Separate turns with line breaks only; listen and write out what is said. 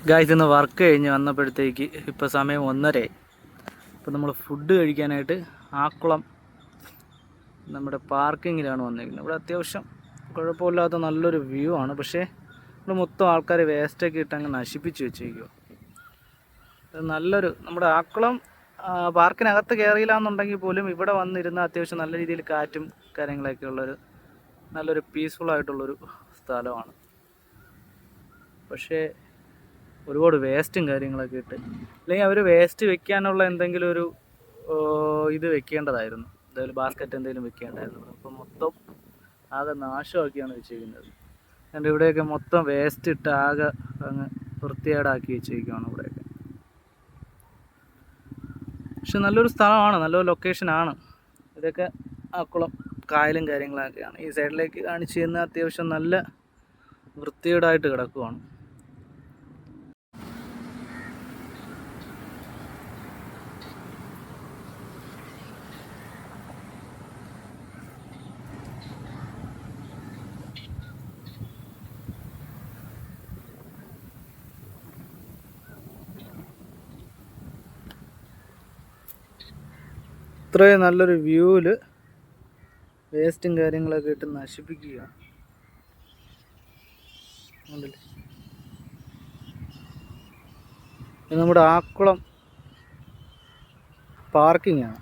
Guys ഇന്ന് work കഴിഞ്ഞ് വന്നപ്പോഴത്തേക്ക് ഇപ്പോൾ സമയം 1:30. ഇപ്പോൾ നമ്മൾ ഫുഡ് കഴിക്കാനായിട്ട് ആക്കുളം നമ്മുടെ പാർക്കിങ്ങിലാണ് വന്നിരിക്കുന്നത്. ഇവിടെ അത്യാവശ്യം കുഴപ്പമില്ലാത്ത നല്ലൊരു വ്യൂ ആണ്. പക്ഷേ ഇവിടെ മൊത്തം ആൾക്കാർ വേസ്റ്റൊക്കെ ഇട്ട് അങ്ങ് നശിപ്പിച്ച് വെച്ചിരിക്കുക. നല്ലൊരു നമ്മുടെ ആക്കുളം പാർക്കിനകത്ത് കയറിയില്ല എന്നുണ്ടെങ്കിൽ പോലും ഇവിടെ വന്നിരുന്ന അത്യാവശ്യം നല്ല രീതിയിൽ കാറ്റും കാര്യങ്ങളൊക്കെ ഉള്ളൊരു നല്ലൊരു പീസ്ഫുള്ളായിട്ടുള്ളൊരു സ്ഥലമാണ്. പക്ഷേ ഒരുപാട് വേസ്റ്റും കാര്യങ്ങളൊക്കെ ഇട്ട്, അല്ലെങ്കിൽ അവർ വേസ്റ്റ് വെക്കാനുള്ള എന്തെങ്കിലും ഒരു ഇത് വെക്കേണ്ടതായിരുന്നു, എന്തായാലും ബാസ്ക്കറ്റ് എന്തെങ്കിലും വെക്കേണ്ടതായിരുന്നു. അപ്പോൾ മൊത്തം ആകെ നാശമാക്കിയാണ് വെച്ചിരിക്കുന്നത്. എൻ്റെ ഇവിടെയൊക്കെ മൊത്തം വേസ്റ്റ് ഇട്ട് ആകെ അങ്ങ് വൃത്തികേടാക്കി വെച്ചിരിക്കുകയാണ് ഇവിടെയൊക്കെ. പക്ഷെ നല്ലൊരു സ്ഥലമാണ്, നല്ലൊരു ലൊക്കേഷനാണ്. ഇതൊക്കെ ആക്കുളം കായലും കാര്യങ്ങളൊക്കെയാണ്. ഈ സൈഡിലേക്ക് കാണിച്ചു തരുന്ന അത്യാവശ്യം നല്ല വൃത്തികേടായിട്ട് കിടക്കുവാണ്. ഇത്രയും നല്ലൊരു വ്യൂവിൽ വേസ്റ്റും കാര്യങ്ങളൊക്കെ ഇട്ട് നശിപ്പിക്കുകയാണ്. ഇത് നമ്മുടെ ആക്കുളം പാർക്കിംഗ് ആണ്.